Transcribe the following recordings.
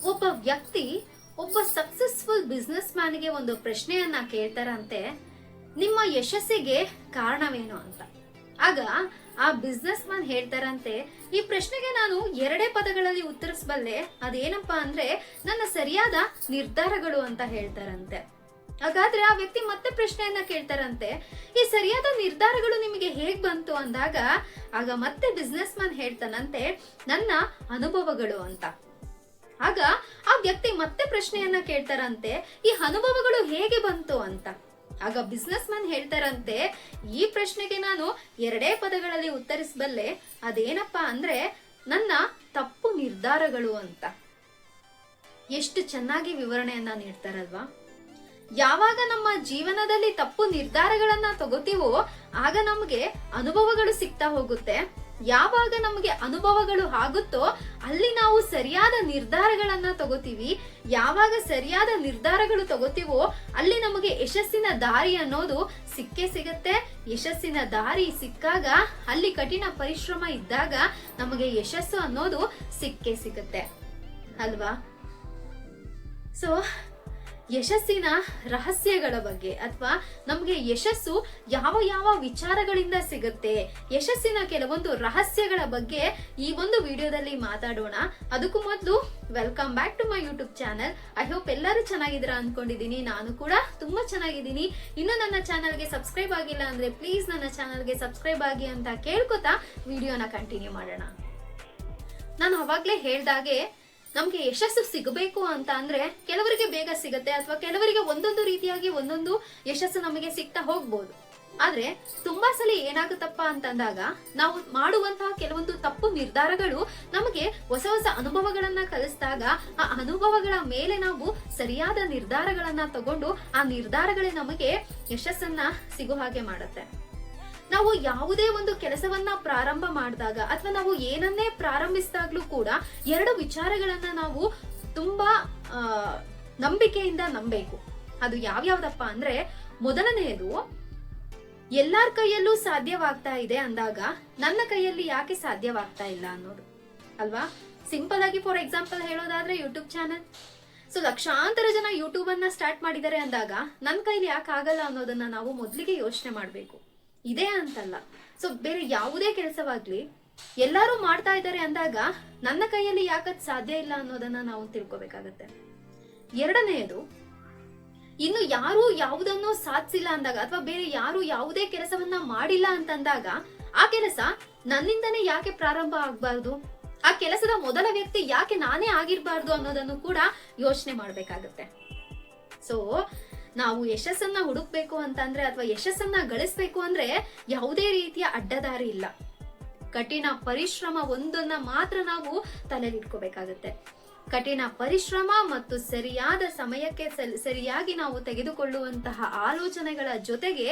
ಒಬ್ಬ ವ್ಯಕ್ತಿ ಒಬ್ಬ ಸಕ್ಸಸ್ಫುಲ್ ಬಿಸ್ನೆಸ್ ಮ್ಯಾನ್ಗೆ ಒಂದು ಪ್ರಶ್ನೆಯನ್ನ ಕೇಳ್ತಾರಂತೆ, ನಿಮ್ಮ ಯಶಸ್ಸಿಗೆ ಕಾರಣವೇನು ಅಂತ. ಆಗ ಆ ಬಿಸ್ನೆಸ್ ಮ್ಯಾನ್ ಹೇಳ್ತಾರಂತೆ, ಈ ಪ್ರಶ್ನೆಗೆ ನಾನು 2 ಪದಗಳಲ್ಲಿ ಉತ್ತರಿಸಬಲ್ಲೆ, ಅದೇನಪ್ಪಾ ಅಂದ್ರೆ ನನ್ನ ಸರಿಯಾದ ನಿರ್ಧಾರಗಳು ಅಂತ ಹೇಳ್ತಾರಂತೆ. ಹಾಗಾದ್ರೆ ಆ ವ್ಯಕ್ತಿ ಮತ್ತೆ ಪ್ರಶ್ನೆಯನ್ನ ಕೇಳ್ತಾರಂತೆ, ಈ ಸರಿಯಾದ ನಿರ್ಧಾರಗಳು ನಿಮಗೆ ಹೇಗ್ ಬಂತು ಅಂದಾಗ ಆಗ ಮತ್ತೆ ಬಿಸ್ನೆಸ್ ಮ್ಯಾನ್ ಹೇಳ್ತಾನಂತೆ, ನನ್ನ ಅನುಭವಗಳು ಅಂತ. ಆಗ ಆ ವ್ಯಕ್ತಿ ಮತ್ತೆ ಪ್ರಶ್ನೆಯನ್ನ ಕೇಳ್ತಾರಂತೆ, ಈ ಅನುಭವಗಳು ಹೇಗೆ ಬಂತು ಅಂತ. ಆಗ ಬಿಸ್ನೆಸ್ ಮ್ಯಾನ್ ಹೇಳ್ತಾರಂತೆ, ಈ ಪ್ರಶ್ನೆಗೆ ನಾನು 2 ಪದಗಳಲ್ಲಿ ಉತ್ತರಿಸಬಲ್ಲೆ, ಅದೇನಪ್ಪಾ ಅಂದ್ರೆ ನನ್ನ ತಪ್ಪು ನಿರ್ಧಾರಗಳು ಅಂತ. ಎಷ್ಟು ಚೆನ್ನಾಗಿ ವಿವರಣೆಯನ್ನ ನೀಡ್ತಾರಲ್ವಾ. ಯಾವಾಗ ನಮ್ಮ ಜೀವನದಲ್ಲಿ ತಪ್ಪು ನಿರ್ಧಾರಗಳನ್ನ ತಗೋತೀವೋ ಆಗ ನಮಗೆ ಅನುಭವಗಳು ಸಿಗ್ತಾ ಹೋಗುತ್ತೆ. ಯಾವಾಗ ನಮಗೆ ಅನುಭವಗಳು ಆಗುತ್ತೋ ಅಲ್ಲಿ ನಾವು ಸರಿಯಾದ ನಿರ್ಧಾರಗಳನ್ನ ತಗೋತೀವಿ. ಯಾವಾಗ ಸರಿಯಾದ ನಿರ್ಧಾರಗಳು ತಗೋತೀವೋ ಅಲ್ಲಿ ನಮಗೆ ಯಶಸ್ಸಿನ ದಾರಿ ಅನ್ನೋದು ಸಿಕ್ಕೇ ಸಿಗತ್ತೆ. ಯಶಸ್ಸಿನ ದಾರಿ ಸಿಕ್ಕಾಗ, ಅಲ್ಲಿ ಕಠಿಣ ಪರಿಶ್ರಮ ಇದ್ದಾಗ ನಮಗೆ ಯಶಸ್ಸು ಅನ್ನೋದು ಸಿಕ್ಕೇ ಸಿಗತ್ತೆ ಅಲ್ವಾ. ಸೊ ಯಶಸ್ಸಿನ ರಹಸ್ಯಗಳ ಬಗ್ಗೆ ಅಥವಾ ನಮ್ಗೆ ಯಶಸ್ಸು ಯಾವ ಯಾವ ವಿಚಾರಗಳಿಂದ ಸಿಗುತ್ತೆ, ಯಶಸ್ಸಿನ ಕೆಲವೊಂದು ರಹಸ್ಯಗಳ ಬಗ್ಗೆ ಈ ಒಂದು ವಿಡಿಯೋದಲ್ಲಿ ಮಾತಾಡೋಣ. ಅದಕ್ಕೂ ಮೊದಲು welcome back to my YouTube channel. I hope ಎಲ್ಲರೂ ಚೆನ್ನಾಗಿದ್ದೀರಾ ಅನ್ಕೊಂಡಿದೀನಿ. ನಾನು ಕೂಡ ತುಂಬಾ ಚೆನ್ನಾಗಿದ್ದೀನಿ. ಇನ್ನು ನನ್ನ ಚಾನಲ್ಗೆ ಸಬ್ಸ್ಕ್ರೈಬ್ ಆಗಿಲ್ಲ ಅಂದ್ರೆ ಪ್ಲೀಸ್ ನನ್ನ ಚಾನಲ್ಗೆ ಸಬ್ಸ್ಕ್ರೈಬ್ ಆಗಿ ಅಂತ ಕೇಳ್ಕೊತಾ ವಿಡಿಯೋನ ಕಂಟಿನ್ಯೂ ಮಾಡೋಣ. ನಾನು ಅವಾಗ್ಲೇ ಹೇಳ್ದಾಗೆ ನಮ್ಗೆ ಯಶಸ್ಸು ಸಿಗಬೇಕು ಅಂತ ಅಂದ್ರೆ ಕೆಲವರಿಗೆ ಬೇಗ ಸಿಗತ್ತೆ, ಅಥವಾ ಕೆಲವರಿಗೆ ಒಂದೊಂದು ರೀತಿಯಾಗಿ ಒಂದೊಂದು ಯಶಸ್ಸು ನಮಗೆ ಸಿಗ್ತಾ ಹೋಗ್ಬೋದು. ಆದ್ರೆ ತುಂಬಾ ಸಲ ಏನಾಗುತ್ತಪ್ಪ ಅಂತಂದಾಗ ನಾವು ಮಾಡುವಂತಹ ಕೆಲವೊಂದು ತಪ್ಪು ನಿರ್ಧಾರಗಳು ನಮಗೆ ಹೊಸ ಹೊಸ ಅನುಭವಗಳನ್ನ ಕಲಿಸಿದಾಗ ಆ ಅನುಭವಗಳ ಮೇಲೆ ನಾವು ಸರಿಯಾದ ನಿರ್ಧಾರಗಳನ್ನ ತಗೊಂಡು ಆ ನಿರ್ಧಾರಗಳೇ ನಮಗೆ ಯಶಸ್ಸನ್ನ ಸಿಗೋ ಹಾಗೆ ಮಾಡುತ್ತೆ. ನಾವು ಯಾವುದೇ ಒಂದು ಕೆಲಸವನ್ನ ಪ್ರಾರಂಭ ಮಾಡಿದಾಗ ಅಥವಾ ನಾವು ಏನನ್ನೇ ಪ್ರಾರಂಭಿಸಿದಾಗ್ಲೂ ಕೂಡ 2 ವಿಚಾರಗಳನ್ನ ನಾವು ತುಂಬಾ ನಂಬಿಕೆಯಿಂದ ನಂಬೇಕು. ಅದು ಯಾವ್ಯಾವ್ದಪ್ಪ ಅಂದ್ರೆ, ಮೊದಲನೆಯದು, ಎಲ್ಲಾರ ಕೈಯಲ್ಲೂ ಸಾಧ್ಯವಾಗ್ತಾ ಇದೆ ಅಂದಾಗ ನನ್ನ ಕೈಯಲ್ಲಿ ಯಾಕೆ ಸಾಧ್ಯವಾಗ್ತಾ ಇಲ್ಲ ಅನ್ನೋದು ಅಲ್ವಾ. ಸಿಂಪಲ್ ಆಗಿ ಫಾರ್ ಎಕ್ಸಾಂಪಲ್ ಹೇಳೋದಾದ್ರೆ ಯೂಟ್ಯೂಬ್ ಚಾನಲ್. ಸೊ ಲಕ್ಷಾಂತರ ಜನ ಯೂಟ್ಯೂಬ್ ಅನ್ನ ಸ್ಟಾರ್ಟ್ ಮಾಡಿದ್ದಾರೆ ಅಂದಾಗ ನನ್ನ ಕೈಲಿ ಯಾಕೆ ಆಗಲ್ಲ ಅನ್ನೋದನ್ನ ನಾವು ಮೊದಲಿಗೆ ಯೋಚನೆ ಮಾಡ್ಬೇಕು. ಇದೇ ಅಂತಲ್ಲ, ಸೊ ಬೇರೆ ಯಾವುದೇ ಕೆಲಸವಾಗ್ಲಿ ಎಲ್ಲರೂ ಮಾಡ್ತಾ ಇದ್ದಾರೆ ಅಂದಾಗ ನನ್ನ ಕೈಯಲ್ಲಿ ಯಾಕದ್ ಸಾಧ್ಯ ಇಲ್ಲ ಅನ್ನೋದನ್ನ ನಾವು ತಿಳ್ಕೊಬೇಕಾಗತ್ತೆ. ಎರಡನೆಯದು, ಇನ್ನು ಯಾರು ಯಾವುದನ್ನು ಸಾಧಿಸಿಲ್ಲ ಅಂದಾಗ ಅಥವಾ ಬೇರೆ ಯಾರು ಯಾವುದೇ ಕೆಲಸವನ್ನ ಮಾಡಿಲ್ಲ ಅಂತಂದಾಗ ಆ ಕೆಲಸ ನನ್ನಿಂದನೇ ಯಾಕೆ ಪ್ರಾರಂಭ ಆಗ್ಬಾರ್ದು, ಆ ಕೆಲಸದ ಮೊದಲ ವ್ಯಕ್ತಿ ಯಾಕೆ ನಾನೇ ಆಗಿರ್ಬಾರ್ದು ಅನ್ನೋದನ್ನು ಕೂಡ ಯೋಚನೆ ಮಾಡ್ಬೇಕಾಗತ್ತೆ. ಸೊ ನಾವು ಯಶಸ್ಸನ್ನ ಹುಡುಕ್ಬೇಕು ಅಂತಂದ್ರೆ ಅಥವಾ ಯಶಸ್ಸನ್ನ ಗಳಿಸ್ಬೇಕು ಅಂದ್ರೆ ಯಾವುದೇ ರೀತಿಯ ಅಡ್ಡದಾರಿ ಇಲ್ಲ. ಕಠಿಣ ಪರಿಶ್ರಮ ಒಂದನ್ನ ಮಾತ್ರ ನಾವು ತಲೆಲಿಟ್ಕೋಬೇಕಾಗತ್ತೆ. ಕಠಿಣ ಪರಿಶ್ರಮ ಮತ್ತು ಸರಿಯಾದ ಸಮಯಕ್ಕೆ ಸರಿಯಾಗಿ ನಾವು ತೆಗೆದುಕೊಳ್ಳುವಂತಹ ಆಲೋಚನೆಗಳ ಜೊತೆಗೆ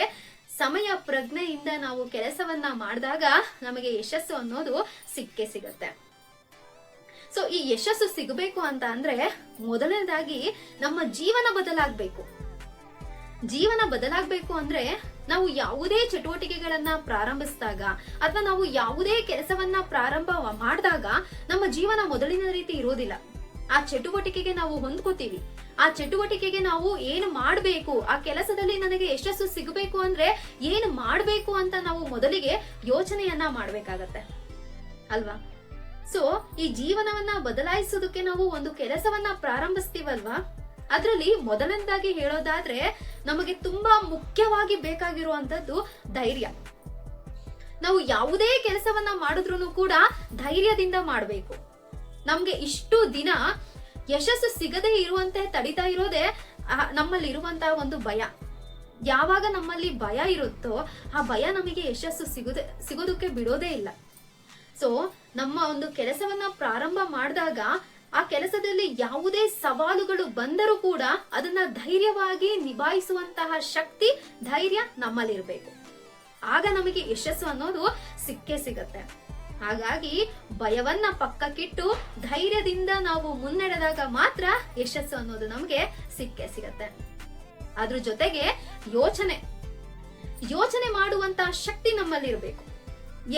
ಸಮಯ ಪ್ರಜ್ಞೆಯಿಂದ ನಾವು ಕೆಲಸವನ್ನ ಮಾಡಿದಾಗ ನಮಗೆ ಯಶಸ್ಸು ಅನ್ನೋದು ಸಿಕ್ಕೇ ಸಿಗತ್ತೆ. ಸೊ ಈ ಯಶಸ್ಸು ಸಿಗಬೇಕು ಅಂತ ಅಂದ್ರೆ ಮೊದಲನೇದಾಗಿ ನಮ್ಮ ಜೀವನ ಬದಲಾಗಬೇಕು. ಜೀವನ ಬದಲಾಗಬೇಕು ಅಂದ್ರೆ ನಾವು ಯಾವುದೇ ಚಟುವಟಿಕೆಗಳನ್ನ ಪ್ರಾರಂಭಿಸಿದಾಗ ಅಥವಾ ನಾವು ಯಾವುದೇ ಕೆಲಸವನ್ನ ಪ್ರಾರಂಭ ಮಾಡಿದಾಗ ನಮ್ಮ ಜೀವನ ಮೊದಲಿನ ರೀತಿ ಇರೋದಿಲ್ಲ. ಆ ಚಟುವಟಿಕೆಗೆ ನಾವು ಹೊಂದ್ಕೋತೀವಿ. ಆ ಚಟುವಟಿಕೆಗೆ ನಾವು ಏನು ಮಾಡಬೇಕು, ಆ ಕೆಲಸದಲ್ಲಿ ನನಗೆ ಯಶಸ್ಸು ಸಿಗಬೇಕು ಅಂದ್ರೆ ಏನು ಮಾಡಬೇಕು ಅಂತ ನಾವು ಮೊದಲಿಗೆ ಯೋಚನೆಯನ್ನ ಮಾಡ್ಬೇಕಾಗತ್ತೆ ಅಲ್ವಾ. ಸೊ ಈ ಜೀವನವನ್ನ ಬದಲಾಯಿಸೋದಕ್ಕೆ ನಾವು ಒಂದು ಕೆಲಸವನ್ನ ಪ್ರಾರಂಭಿಸ್ತೀವಲ್ವಾ, ಅದರಲ್ಲಿ ಮೊದಲನೇದಾಗಿ ಹೇಳೋದಾದ್ರೆ ನಮಗೆ ತುಂಬಾ ಮುಖ್ಯವಾಗಿ ಬೇಕಾಗಿರುವಂತದ್ದು ಧೈರ್ಯ. ನಾವು ಯಾವುದೇ ಕೆಲಸವನ್ನ ಮಾಡಿದ್ರು ಕೂಡ ಧೈರ್ಯದಿಂದ ಮಾಡಬೇಕು. ನಮ್ಗೆ ಇಷ್ಟು ದಿನ ಯಶಸ್ಸು ಸಿಗದೆ ಇರುವಂತೆ ತಡಿತಾ ಇರೋದೇ ನಮ್ಮಲ್ಲಿ ಇರುವಂತಹ ಒಂದು ಭಯ. ಯಾವಾಗ ನಮ್ಮಲ್ಲಿ ಭಯ ಇರುತ್ತೋ ಆ ಭಯ ನಮಗೆ ಯಶಸ್ಸು ಸಿಗೋದಕ್ಕೆ ಬಿಡೋದೇ ಇಲ್ಲ. ಸೊ ನಮ್ಮ ಒಂದು ಕೆಲಸವನ್ನ ಪ್ರಾರಂಭ ಮಾಡಿದಾಗ ಆ ಕೆಲಸದಲ್ಲಿ ಯಾವುದೇ ಸವಾಲುಗಳು ಬಂದರೂ ಕೂಡ ಅದನ್ನ ಧೈರ್ಯವಾಗಿ ನಿಭಾಯಿಸುವಂತಹ ಶಕ್ತಿ, ಧೈರ್ಯ ನಮ್ಮಲ್ಲಿರ್ಬೇಕು. ಆಗ ನಮಗೆ ಯಶಸ್ಸು ಅನ್ನೋದು ಸಿಕ್ಕೇ ಸಿಗತ್ತೆ. ಹಾಗಾಗಿ ಭಯವನ್ನ ಪಕ್ಕಕ್ಕಿಟ್ಟು ಧೈರ್ಯದಿಂದ ನಾವು ಮುನ್ನಡೆದಾಗ ಮಾತ್ರ ಯಶಸ್ಸು ಅನ್ನೋದು ನಮಗೆ ಸಿಕ್ಕೇ ಸಿಗತ್ತೆ. ಅದ್ರ ಜೊತೆಗೆ ಯೋಚನೆ ಮಾಡುವಂತಹ ಶಕ್ತಿ ನಮ್ಮಲ್ಲಿ ಇರಬೇಕು.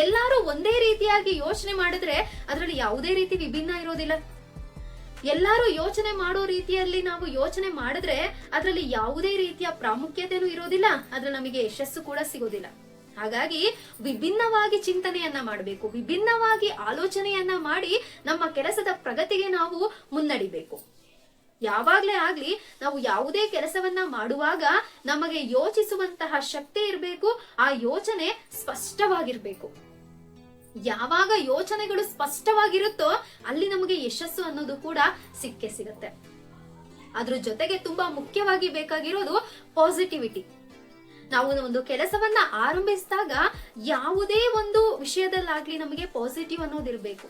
ಎಲ್ಲರೂ ಒಂದೇ ರೀತಿಯಾಗಿ ಯೋಚನೆ ಮಾಡಿದ್ರೆ ಅದರಲ್ಲಿ ಯಾವುದೇ ರೀತಿ ವಿಭಿನ್ನ ಇರೋದಿಲ್ಲ. ಎಲ್ಲಾರು ಯೋಚನೆ ಮಾಡೋ ರೀತಿಯಲ್ಲಿ ನಾವು ಯೋಚನೆ ಮಾಡಿದ್ರೆ ಅದರಲ್ಲಿ ಯಾವುದೇ ರೀತಿಯ ಪ್ರಾಮುಖ್ಯತೆನೂ ಇರೋದಿಲ್ಲ, ಅದ್ರಲ್ಲಿ ನಮಗೆ ಯಶಸ್ಸು ಕೂಡ ಸಿಗೋದಿಲ್ಲ. ಹಾಗಾಗಿ ವಿಭಿನ್ನವಾಗಿ ಚಿಂತನೆಯನ್ನ ಮಾಡಬೇಕು, ವಿಭಿನ್ನವಾಗಿ ಆಲೋಚನೆಯನ್ನ ಮಾಡಿ ನಮ್ಮ ಕೆಲಸದ ಪ್ರಗತಿಗೆ ನಾವು ಮುನ್ನಡಿಬೇಕು. ಯಾವಾಗ್ಲೇ ಆಗ್ಲಿ ನಾವು ಯಾವುದೇ ಕೆಲಸವನ್ನ ಮಾಡುವಾಗ ನಮಗೆ ಯೋಚಿಸುವಂತಹ ಶಕ್ತಿ ಇರಬೇಕು, ಆ ಯೋಚನೆ ಸ್ಪಷ್ಟವಾಗಿರ್ಬೇಕು. ಯಾವಾಗ ಯೋಚನೆಗಳು ಸ್ಪಷ್ಟವಾಗಿರುತ್ತೋ ಅಲ್ಲಿ ನಮಗೆ ಯಶಸ್ಸು ಅನ್ನೋದು ಕೂಡ ಸಿಕ್ಕೇ ಸಿಗುತ್ತೆ. ಅದ್ರ ಜೊತೆಗೆ ತುಂಬಾ ಮುಖ್ಯವಾಗಿ ಬೇಕಾಗಿರೋದು ಪಾಸಿಟಿವಿಟಿ. ನಾವು ಒಂದು ಕೆಲಸವನ್ನ ಆರಂಭಿಸಿದಾಗ ಯಾವುದೇ ಒಂದು ವಿಷಯದಲ್ಲಾಗ್ಲಿ ನಮಗೆ ಪಾಸಿಟಿವ್ ಅನ್ನೋದಿರ್ಬೇಕು.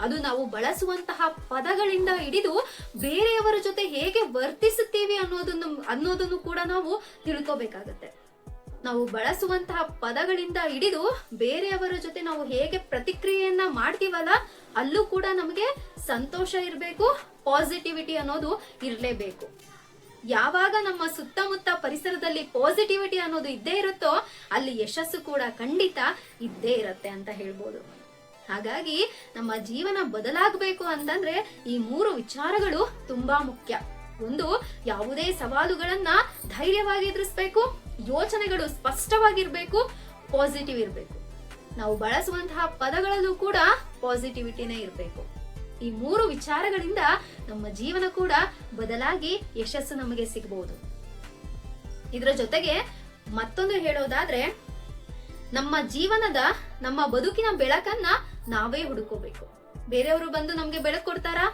ಅದು ನಾವು ಬಳಸುವಂತಹ ಪದಗಳಿಂದ ಹಿಡಿದು ಬೇರೆಯವರ ಜೊತೆ ಹೇಗೆ ವರ್ತಿಸುತ್ತೇವೆ ಅನ್ನೋದನ್ನು ಕೂಡ ನಾವು ತಿಳ್ಕೋಬೇಕಾಗತ್ತೆ. ನಾವು ಬಳಸುವಂತಹ ಪದಗಳಿಂದ ಹಿಡಿದು ಬೇರೆಯವರ ಜೊತೆ ನಾವು ಹೇಗೆ ಪ್ರತಿಕ್ರಿಯೆಯನ್ನ ಮಾಡ್ತೀವಲ್ಲ ಅಲ್ಲೂ ಕೂಡ ನಮಗೆ ಸಂತೋಷ ಇರಬೇಕು, ಪಾಸಿಟಿವಿಟಿ ಅನ್ನೋದು ಇರಲೇಬೇಕು. ಯಾವಾಗ ನಮ್ಮ ಸುತ್ತಮುತ್ತ ಪರಿಸರದಲ್ಲಿ ಪಾಸಿಟಿವಿಟಿ ಅನ್ನೋದು ಇದ್ದೇ ಇರುತ್ತೋ ಅಲ್ಲಿ ಯಶಸ್ಸು ಕೂಡ ಖಂಡಿತ ಇದ್ದೇ ಇರತ್ತೆ ಅಂತ ಹೇಳ್ಬೋದು. ಹಾಗಾಗಿ ನಮ್ಮ ಜೀವನ ಬದಲಾಗಬೇಕು ಅಂತಂದ್ರೆ ಈ 3 ವಿಚಾರಗಳು ತುಂಬಾ ಮುಖ್ಯ. ಒಂದು, ಯಾವುದೇ ಸವಾಲುಗಳನ್ನ ಧೈರ್ಯವಾಗಿ ಎದುರಿಸಬೇಕು, ಯೋಚನೆಗಳು ಸ್ಪಷ್ಟವಾಗಿರ್ಬೇಕು, ಪಾಸಿಟಿವ್ ಇರಬೇಕು. ನಾವು ಬಳಸುವಂತಹ ಪದಗಳಲ್ಲೂ ಕೂಡ ಪಾಸಿಟಿವಿಟಿನೇ ಇರಬೇಕು. ಈ 3 ವಿಚಾರಗಳಿಂದ ನಮ್ಮ ಜೀವನ ಕೂಡ ಬದಲಾಗಿ ಯಶಸ್ಸು ನಮಗೆ ಸಿಗಬಹುದು. ಇದರ ಜೊತೆಗೆ ಮತ್ತೊಂದು ಹೇಳೋದಾದ್ರೆ, ನಮ್ಮ ಬದುಕಿನ ಬೆಳಕನ್ನ ನಾವೇ ಹುಡುಕೋಬೇಕು. ಬೇರೆಯವರು ಬಂದು ನಮ್ಗೆ ಬೆಳಕು ಕೊಡ್ತಾರಾ?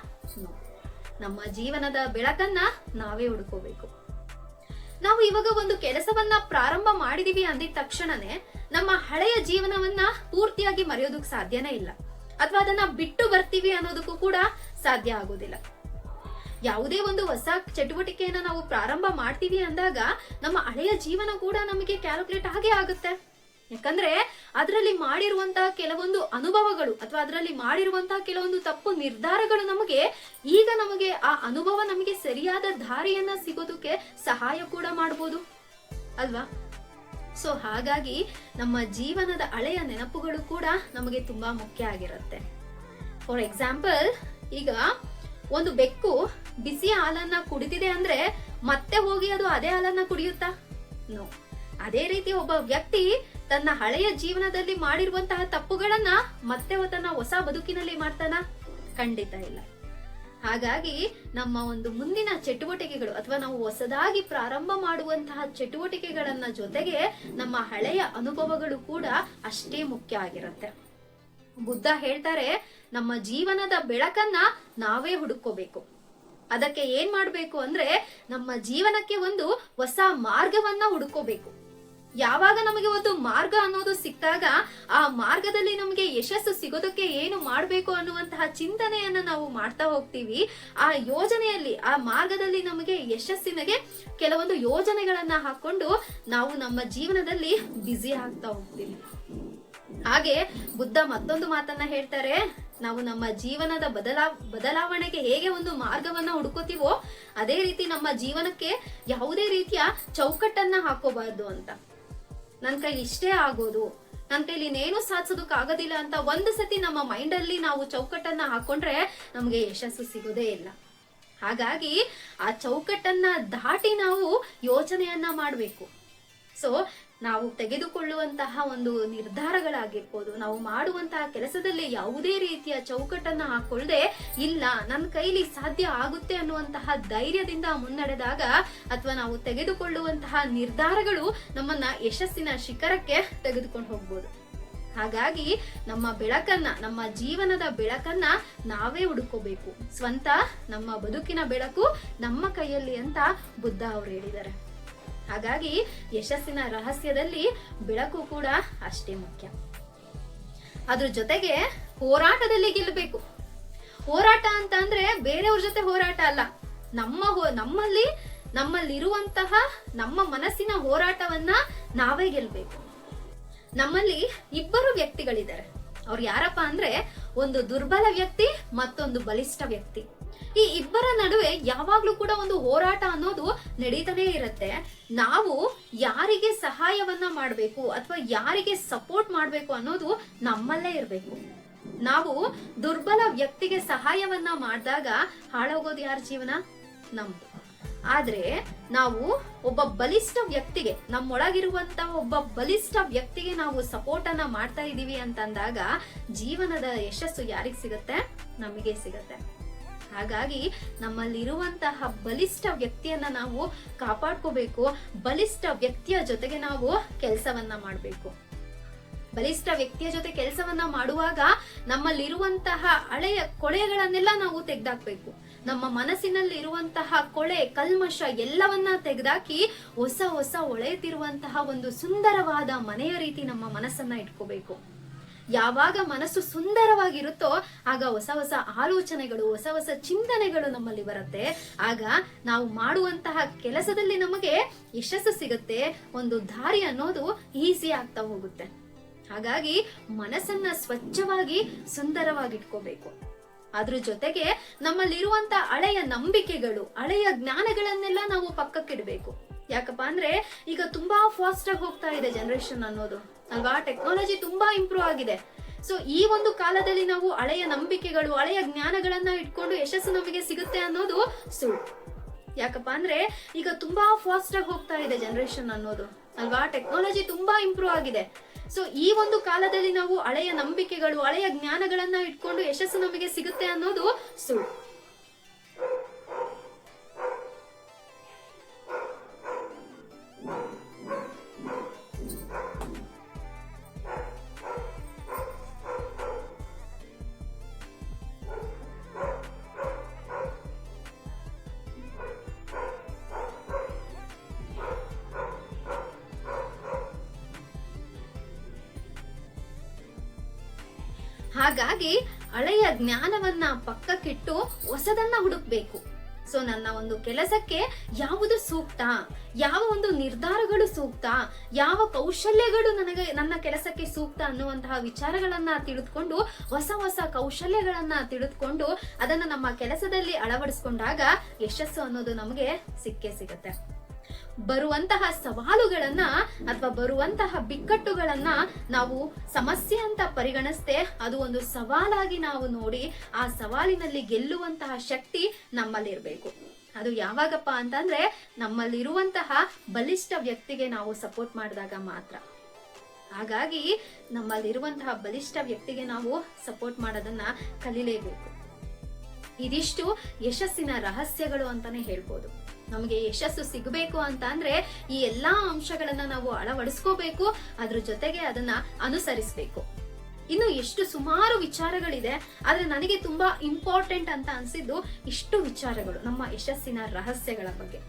ನಮ್ಮ ಜೀವನದ ಬೆಳಕನ್ನ ನಾವೇ ಹುಡುಕೋಬೇಕು. ನಾವು ಇವಾಗ ಒಂದು ಕೆಲಸವನ್ನ ಪ್ರಾರಂಭ ಮಾಡಿದೀವಿ ಅಂದಿದ ತಕ್ಷಣನೇ ನಮ್ಮ ಹಳೆಯ ಜೀವನವನ್ನ ಪೂರ್ತಿಯಾಗಿ ಮರೆಯೋದಕ್ಕೆ ಸಾಧ್ಯನೇ ಇಲ್ಲ, ಅಥವಾ ಅದನ್ನ ಬಿಟ್ಟು ಬರ್ತೀವಿ ಅನ್ನೋದಕ್ಕೂ ಕೂಡ ಸಾಧ್ಯ ಆಗೋದಿಲ್ಲ. ಯಾವುದೇ ಒಂದು ಹೊಸ ಚಟುವಟಿಕೆಯನ್ನ ನಾವು ಪ್ರಾರಂಭ ಮಾಡ್ತೀವಿ ಅಂದಾಗ ನಮ್ಮ ಹಳೆಯ ಜೀವನ ಕೂಡ ನಮಗೆ ಕ್ಯಾಲ್ಕುಲೇಟ್ ಆಗೇ ಆಗುತ್ತೆ. ಯಾಕಂದ್ರೆ ಅದರಲ್ಲಿ ಮಾಡಿರುವಂತಹ ಕೆಲವೊಂದು ಅನುಭವಗಳು ಅಥವಾ ಅದರಲ್ಲಿ ಮಾಡಿರುವಂತಹ ಕೆಲವೊಂದು ತಪ್ಪು ನಿರ್ಧಾರಗಳು ನಮಗೆ ಆ ಅನುಭವ ನಮಗೆ ಸರಿಯಾದ ದಾರಿಯನ್ನ ಸಿಗೋದಕ್ಕೆ ಸಹಾಯ ಕೂಡ ಮಾಡ್ಬೋದು ಅಲ್ವಾ? ಸೊ ಹಾಗಾಗಿ ನಮ್ಮ ಜೀವನದ ಹಳೆಯ ನೆನಪುಗಳು ಕೂಡ ನಮಗೆ ತುಂಬಾ ಮುಖ್ಯ ಆಗಿರುತ್ತೆ. ಫಾರ್ ಎಕ್ಸಾಂಪಲ್, ಈಗ ಒಂದು ಬೆಕ್ಕು ಬಿಸಿ ಹಾಲನ್ನ ಕುಡಿದಿದೆ ಅಂದ್ರೆ ಮತ್ತೆ ಹೋಗಿ ಅದು ಅದೇ ಹಾಲನ್ನ ಕುಡಿಯುತ್ತಾ? ನೋ. ಅದೇ ರೀತಿ ಒಬ್ಬ ವ್ಯಕ್ತಿ ತನ್ನ ಹಳೆಯ ಜೀವನದಲ್ಲಿ ಮಾಡಿರುವಂತಹ ತಪ್ಪುಗಳನ್ನ ಮತ್ತೆ ತನ್ನ ಹೊಸ ಬದುಕಿನಲ್ಲಿ ಮಾಡ್ತಾನ? ಖಂಡಿತ ಇಲ್ಲ. ಹಾಗಾಗಿ ನಮ್ಮ ಒಂದು ಮುಂದಿನ ಚಟುವಟಿಕೆಗಳು ಅಥವಾ ನಾವು ಹೊಸದಾಗಿ ಪ್ರಾರಂಭ ಮಾಡುವಂತಹ ಚಟುವಟಿಕೆಗಳನ್ನ ಜೊತೆಗೆ ನಮ್ಮ ಹಳೆಯ ಅನುಭವಗಳು ಕೂಡ ಅಷ್ಟೇ ಮುಖ್ಯ ಆಗಿರುತ್ತೆ. ಬುದ್ಧ ಹೇಳ್ತಾರೆ, ನಮ್ಮ ಜೀವನದ ಬೆಳಕನ್ನ ನಾವೇ ಹುಡುಕೋಬೇಕು. ಅದಕ್ಕೆ ಏನ್ ಮಾಡ್ಬೇಕು ಅಂದ್ರೆ ನಮ್ಮ ಜೀವನಕ್ಕೆ ಒಂದು ಹೊಸ ಮಾರ್ಗವನ್ನ ಹುಡುಕೋಬೇಕು. ಯಾವಾಗ ನಮಗೆ ಒಂದು ಮಾರ್ಗ ಅನ್ನೋದು ಸಿಕ್ಕಾಗ ಆ ಮಾರ್ಗದಲ್ಲಿ ನಮಗೆ ಯಶಸ್ಸು ಸಿಗೋದಕ್ಕೆ ಏನು ಮಾಡ್ಬೇಕು ಅನ್ನುವಂತಹ ಚಿಂತನೆಯನ್ನ ನಾವು ಮಾಡ್ತಾ ಹೋಗ್ತೀವಿ. ಆ ಯೋಜನೆಯಲ್ಲಿ, ಆ ಮಾರ್ಗದಲ್ಲಿ ನಮಗೆ ಯಶಸ್ಸಿನಗೆ ಕೆಲವೊಂದು ಯೋಜನೆಗಳನ್ನ ಹಾಕೊಂಡು ನಾವು ನಮ್ಮ ಜೀವನದಲ್ಲಿ ಬ್ಯುಸಿ ಆಗ್ತಾ ಹೋಗ್ತೀವಿ. ಹಾಗೆ ಬುದ್ಧ ಮತ್ತೊಂದು ಮಾತನ್ನ ಹೇಳ್ತಾರೆ, ನಾವು ನಮ್ಮ ಜೀವನದ ಬದಲಾವಣೆಗೆ ಹೇಗೆ ಒಂದು ಮಾರ್ಗವನ್ನ ಹುಡುಕೋತೀವೋ ಅದೇ ರೀತಿ ನಮ್ಮ ಜೀವನಕ್ಕೆ ಯಾವುದೇ ರೀತಿಯ ಚೌಕಟ್ಟನ್ನ ಹಾಕೋಬಾರ್ದು ಅಂತ. ನನ್ ಕೈಲಿ ಇಷ್ಟೇ ಆಗೋದು, ನನ್ ಕೈಲಿ ಇನ್ನೇನು ಸಾಧಿಸೋದಕ್ ಆಗೋದಿಲ್ಲ ಅಂತ ಒಂದು ಸತಿ ನಮ್ಮ ಮೈಂಡ್ ಅಲ್ಲಿ ನಾವು ಚೌಕಟ್ಟನ್ನ ಹಾಕೊಂಡ್ರೆ ನಮ್ಗೆ ಯಶಸ್ಸು ಸಿಗೋದೇ ಇಲ್ಲ. ಹಾಗಾಗಿ ಆ ಚೌಕಟ್ಟನ್ನ ದಾಟಿ ನಾವು ಯೋಚನೆಯನ್ನ ಮಾಡ್ಬೇಕು. ಸೊ ನಾವು ತೆಗೆದುಕೊಳ್ಳುವಂತಹ ಒಂದು ನಿರ್ಧಾರಗಳಾಗಿರ್ಬೋದು, ನಾವು ಮಾಡುವಂತಹ ಕೆಲಸದಲ್ಲಿ ಯಾವುದೇ ರೀತಿಯ ಚೌಕಟ್ಟನ್ನ ಹಾಕೊಳ್ಳದೆ, ಇಲ್ಲ ನನ್ನ ಕೈಲಿ ಸಾಧ್ಯ ಆಗುತ್ತೆ ಅನ್ನುವಂತಹ ಧೈರ್ಯದಿಂದ ಮುನ್ನಡೆದಾಗ ಅಥವಾ ನಾವು ತೆಗೆದುಕೊಳ್ಳುವಂತಹ ನಿರ್ಧಾರಗಳು ನಮ್ಮನ್ನ ಯಶಸ್ಸಿನ ಶಿಖರಕ್ಕೆ ತೆಗೆದುಕೊಂಡು ಹೋಗ್ಬೋದು. ಹಾಗಾಗಿ ನಮ್ಮ ಬೆಳಕನ್ನ, ನಮ್ಮ ಜೀವನದ ಬೆಳಕನ್ನ ನಾವೇ ಹುಡುಕೋಬೇಕು. ಸ್ವಂತ ನಮ್ಮ ಬದುಕಿನ ಬೆಳಕು ನಮ್ಮ ಕೈಯಲ್ಲಿ ಅಂತ ಬುದ್ಧ ಅವರು ಹೇಳಿದ್ದಾರೆ. ಹಾಗಾಗಿ ಯಶಸ್ಸಿನ ರಹಸ್ಯದಲ್ಲಿ ಬೆಳಕು ಕೂಡ ಅಷ್ಟೇ ಮುಖ್ಯ. ಅದ್ರ ಜೊತೆಗೆ ಹೋರಾಟದಲ್ಲಿ ಗೆಲ್ಲಬೇಕು. ಹೋರಾಟ ಅಂತ ಅಂದ್ರೆ ಬೇರೆಯವ್ರ ಜೊತೆ ಹೋರಾಟ ಅಲ್ಲ, ನಮ್ಮಲ್ಲಿರುವಂತಹ ನಮ್ಮ ಮನಸ್ಸಿನ ಹೋರಾಟವನ್ನ ನಾವೇ ಗೆಲ್ಬೇಕು. ನಮ್ಮಲ್ಲಿ ಇಬ್ಬರು ವ್ಯಕ್ತಿಗಳಿದ್ದಾರೆ. ಅವ್ರು ಯಾರಪ್ಪ ಅಂದ್ರೆ ಒಂದು ದುರ್ಬಲ ವ್ಯಕ್ತಿ, ಮತ್ತೊಂದು ಬಲಿಷ್ಠ ವ್ಯಕ್ತಿ. ಈ ಇಬ್ಬರ ನಡುವೆ ಯಾವಾಗ್ಲೂ ಕೂಡ ಒಂದು ಹೋರಾಟ ಅನ್ನೋದು ನಡೀತಾನೆ ಇರುತ್ತೆ. ನಾವು ಯಾರಿಗೆ ಸಹಾಯವನ್ನ ಮಾಡ್ಬೇಕು ಅಥವಾ ಯಾರಿಗೆ ಸಪೋರ್ಟ್ ಮಾಡ್ಬೇಕು ಅನ್ನೋದು ನಮ್ಮಲ್ಲೇ ಇರ್ಬೇಕು. ನಾವು ದುರ್ಬಲ ವ್ಯಕ್ತಿಗೆ ಸಹಾಯವನ್ನ ಮಾಡಿದಾಗ ಹಾಳಾಗೋದು ಯಾರ ಜೀವನ? ನಮ್ದು. ಆದ್ರೆ ನಾವು ಒಬ್ಬ ಬಲಿಷ್ಠ ವ್ಯಕ್ತಿಗೆ, ನಮ್ಮೊಳಗಿರುವಂತಹ ಒಬ್ಬ ಬಲಿಷ್ಠ ವ್ಯಕ್ತಿಗೆ ನಾವು ಸಪೋರ್ಟ್ ಅನ್ನ ಮಾಡ್ತಾ ಇದೀವಿ ಅಂತಂದಾಗ ಜೀವನದ ಯಶಸ್ಸು ಯಾರಿಗ್ ಸಿಗತ್ತೆ? ನಮಗೆ ಸಿಗತ್ತೆ. ಹಾಗಾಗಿ ನಮ್ಮಲ್ಲಿರುವಂತಹ ಬಲಿಷ್ಠ ವ್ಯಕ್ತಿಯನ್ನ ನಾವು ಕಾಪಾಡ್ಕೋಬೇಕು. ಬಲಿಷ್ಠ ವ್ಯಕ್ತಿಯ ಜೊತೆಗೆ ನಾವು ಕೆಲಸವನ್ನ ಮಾಡಬೇಕು. ಬಲಿಷ್ಠ ವ್ಯಕ್ತಿಯ ಜೊತೆ ಕೆಲಸವನ್ನ ಮಾಡುವಾಗ ನಮ್ಮಲ್ಲಿರುವಂತಹ ಹಳೆಯ ಕೊಳೆಗಳನ್ನೆಲ್ಲ ನಾವು ತೆಗೆದಾಕ್ಬೇಕು. ನಮ್ಮ ಮನಸ್ಸಿನಲ್ಲಿ ಇರುವಂತಹ ಕೊಳೆ, ಕಲ್ಮಶ ಎಲ್ಲವನ್ನ ತೆಗೆದಾಕಿ ಹೊಸ ಹೊಸ ಹೊಳೆಯುತ್ತಿರುವಂತಹ ಒಂದು ಸುಂದರವಾದ ಮನೆಯ ರೀತಿ ನಮ್ಮ ಮನಸ್ಸನ್ನ ಇಟ್ಕೋಬೇಕು. ಯಾವಾಗ ಮನಸ್ಸು ಸುಂದರವಾಗಿರುತ್ತೋ ಆಗ ಹೊಸ ಹೊಸ ಆಲೋಚನೆಗಳು, ಹೊಸ ಹೊಸ ಚಿಂತನೆಗಳು ನಮ್ಮಲ್ಲಿ ಬರುತ್ತೆ. ಆಗ ನಾವು ಮಾಡುವಂತಹ ಕೆಲಸದಲ್ಲಿ ನಮಗೆ ಯಶಸ್ಸು ಸಿಗುತ್ತೆ. ಒಂದು ದಾರಿ ಅನ್ನೋದು ಈಸಿ ಆಗ್ತಾ ಹೋಗುತ್ತೆ. ಹಾಗಾಗಿ ಮನಸ್ಸನ್ನ ಸ್ವಚ್ಛವಾಗಿ ಸುಂದರವಾಗಿಟ್ಕೋಬೇಕು. ಅದ್ರ ಜೊತೆಗೆ ನಮ್ಮಲ್ಲಿರುವಂತ ಹಳೆಯ ನಂಬಿಕೆಗಳು, ಹಳೆಯ ಜ್ಞಾನಗಳನ್ನೆಲ್ಲ ನಾವು ಪಕ್ಕಕ್ಕಿಡ್ಬೇಕು. ಯಾಕಪ್ಪ ಅಂದ್ರೆ ಈಗ ತುಂಬಾ ಫಾಸ್ಟ್ ಆಗಿ ಹೋಗ್ತಾ ಇದೆ ಜನರೇಷನ್ ಅನ್ನೋದು ಅಲ್ವಾ? ಟೆಕ್ನಾಲಜಿ ತುಂಬಾ ಇಂಪ್ರೂವ್ ಆಗಿದೆ. ಸೊ ಈ ಒಂದು ಕಾಲದಲ್ಲಿ ನಾವು ಹಳೆಯ ನಂಬಿಕೆಗಳು, ಹಳೆಯ ಜ್ಞಾನಗಳನ್ನ ಇಟ್ಕೊಂಡು ಯಶಸ್ಸು ನಮಗೆ ಸಿಗುತ್ತೆ ಅನ್ನೋದು ಸುಳ್ಳು. ಯಾಕಪ್ಪ ಅಂದ್ರೆ ಈಗ ತುಂಬಾ ಫಾಸ್ಟ್ ಆಗಿ ಹೋಗ್ತಾ ಇದೆ ಜನರೇಷನ್ ಅನ್ನೋದು ಅಲ್ವಾ? ಟೆಕ್ನಾಲಜಿ ತುಂಬಾ ಇಂಪ್ರೂವ್ ಆಗಿದೆ. ಸೊ ಈ ಒಂದು ಕಾಲದಲ್ಲಿ ನಾವು ಹಳೆಯ ನಂಬಿಕೆಗಳು, ಹಳೆಯ ಜ್ಞಾನಗಳನ್ನ ಇಟ್ಕೊಂಡು ಯಶಸ್ಸು ನಮಗೆ ಸಿಗುತ್ತೆ ಅನ್ನೋದು ಸುಳ್ಳು. ಹಾಗಾಗಿ ಹಳೆಯ ಜ್ಞಾನವನ್ನ ಪಕ್ಕಕ್ಕಿಟ್ಟು ಹೊಸದನ್ನ ಹುಡುಕ್ಬೇಕು. ಸೊ ನನ್ನ ಒಂದು ಕೆಲಸಕ್ಕೆ ಯಾವುದು ಸೂಕ್ತ, ಯಾವ ಒಂದು ನಿರ್ಧಾರಗಳು ಸೂಕ್ತ, ಯಾವ ಕೌಶಲ್ಯಗಳು ನನ್ನ ಕೆಲಸಕ್ಕೆ ಸೂಕ್ತ ಅನ್ನುವಂತಹ ವಿಚಾರಗಳನ್ನ ತಿಳಿದುಕೊಂಡು, ಹೊಸ ಹೊಸ ಕೌಶಲ್ಯಗಳನ್ನ ತಿಳಿದುಕೊಂಡು ಅದನ್ನ ನಮ್ಮ ಕೆಲಸದಲ್ಲಿ ಅಳವಡಿಸ್ಕೊಂಡಾಗ ಯಶಸ್ಸು ಅನ್ನೋದು ನಮಗೆ ಸಿಕ್ಕೇ ಸಿಗತ್ತೆ. ಬರುವಂತಹ ಸವಾಲುಗಳನ್ನ ಅಥವಾ ಬರುವಂತಹ ಬಿಕ್ಕಟ್ಟುಗಳನ್ನ ನಾವು ಸಮಸ್ಯೆ ಅಂತ ಪರಿಗಣಿಸದೆ ಅದು ಒಂದು ಸವಾಲಾಗಿ ನಾವು ನೋಡಿ ಆ ಸವಾಲಿನಲ್ಲಿ ಗೆಲ್ಲುವಂತಹ ಶಕ್ತಿ ನಮ್ಮಲ್ಲಿರ್ಬೇಕು. ಅದು ಯಾವಾಗಪ್ಪ ಅಂತಂದ್ರೆ ನಮ್ಮಲ್ಲಿರುವಂತಹ ಬಲಿಷ್ಠ ವ್ಯಕ್ತಿಗೆ ನಾವು ಸಪೋರ್ಟ್ ಮಾಡಿದಾಗ ಮಾತ್ರ. ಹಾಗಾಗಿ ನಮ್ಮಲ್ಲಿರುವಂತಹ ಬಲಿಷ್ಠ ವ್ಯಕ್ತಿಗೆ ನಾವು ಸಪೋರ್ಟ್ ಮಾಡೋದನ್ನ ಕಲಿಲೇಬೇಕು. ಇದಿಷ್ಟು ಯಶಸ್ಸಿನ ರಹಸ್ಯಗಳು ಅಂತಾನೆ ಹೇಳ್ಬೋದು. ನಮಗೆ ಯಶಸ್ಸು ಸಿಗಬೇಕು ಅಂತ ಅಂದ್ರೆ ಈ ಎಲ್ಲಾ ಅಂಶಗಳನ್ನ ನಾವು ಅಳವಡಿಸ್ಕೋಬೇಕು. ಅದ್ರ ಜೊತೆಗೆ ಅದನ್ನ ಅನುಸರಿಸಬೇಕು. ಇನ್ನು ಎಷ್ಟು ಸುಮಾರು ವಿಚಾರಗಳಿದೆ, ಆದ್ರೆ ನನಗೆ ತುಂಬಾ ಇಂಪಾರ್ಟೆಂಟ್ ಅಂತ ಅನ್ಸಿದ್ದು ಇಷ್ಟು ವಿಚಾರಗಳು ನಮ್ಮ ಯಶಸ್ಸಿನ ರಹಸ್ಯಗಳ ಬಗ್ಗೆ.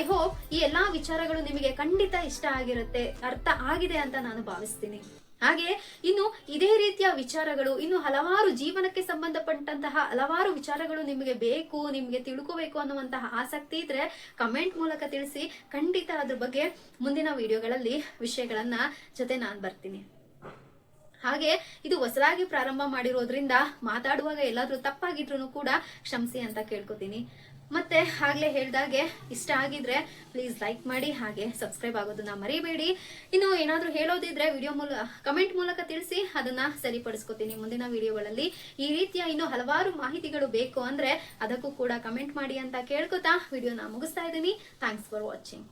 ಐ ಹೋಪ್ ಈ ಎಲ್ಲಾ ವಿಚಾರಗಳು ನಿಮಗೆ ಖಂಡಿತ ಇಷ್ಟ ಆಗಿರುತ್ತೆ, ಅರ್ಥ ಆಗಿದೆ ಅಂತ ನಾನು ಭಾವಿಸ್ತೀನಿ. ಹಾಗೆ ಇನ್ನು ಇದೇ ರೀತಿಯ ವಿಚಾರಗಳು, ಇನ್ನು ಹಲವಾರು ಜೀವನಕ್ಕೆ ಸಂಬಂಧಪಟ್ಟಂತಹ ಹಲವಾರು ವಿಚಾರಗಳು ನಿಮಗೆ ಬೇಕು, ನಿಮಗೆ ತಿಳ್ಕೋಬೇಕು ಅನ್ನುವಂತಹ ಆಸಕ್ತಿ ಇದ್ರೆ ಕಮೆಂಟ್ ಮೂಲಕ ತಿಳಿಸಿ. ಖಂಡಿತ ಅದ್ರ ಬಗ್ಗೆ ಮುಂದಿನ ವಿಡಿಯೋಗಳಲ್ಲಿ ವಿಷಯಗಳನ್ನ ಜೊತೆ ನಾನು ಬರ್ತೀನಿ. ಹಾಗೆ ಇದು ಹೊಸದಾಗಿ ಪ್ರಾರಂಭ ಮಾಡಿರೋದ್ರಿಂದ ಮಾತಾಡುವಾಗ ಎಲ್ಲಾದ್ರೂ ತಪ್ಪಾಗಿದ್ರು ಕೂಡ ಕ್ಷಮಿಸಿ ಅಂತ ಕೇಳ್ಕೊತೀನಿ. ಮತ್ತೆ ಆಗ್ಲೇ ಹೇಳ್ದಾಗೆ ಇಷ್ಟ ಆಗಿದ್ರೆ ಪ್ಲೀಸ್ ಲೈಕ್ ಮಾಡಿ, ಹಾಗೆ ಸಬ್ಸ್ಕ್ರೈಬ್ ಆಗೋದನ್ನ ಮರಿಬೇಡಿ. ಇನ್ನು ಏನಾದ್ರೂ ಹೇಳೋದಿದ್ರೆ ಕಮೆಂಟ್ ಮೂಲಕ ತಿಳಿಸಿ, ಅದನ್ನ ಸರಿಪಡಿಸ್ಕೊತೀನಿ ಮುಂದಿನ ವಿಡಿಯೋಗಳಲ್ಲಿ. ಈ ರೀತಿಯ ಇನ್ನು ಹಲವಾರು ಮಾಹಿತಿಗಳು ಬೇಕು ಅಂದ್ರೆ ಅದಕ್ಕೂ ಕೂಡ ಕಮೆಂಟ್ ಮಾಡಿ ಅಂತ ಕೇಳ್ಕೊತಾ ವಿಡಿಯೋನ ಮುಗಿಸ್ತಾ ಇದ್ದೀನಿ. Thanks for watching.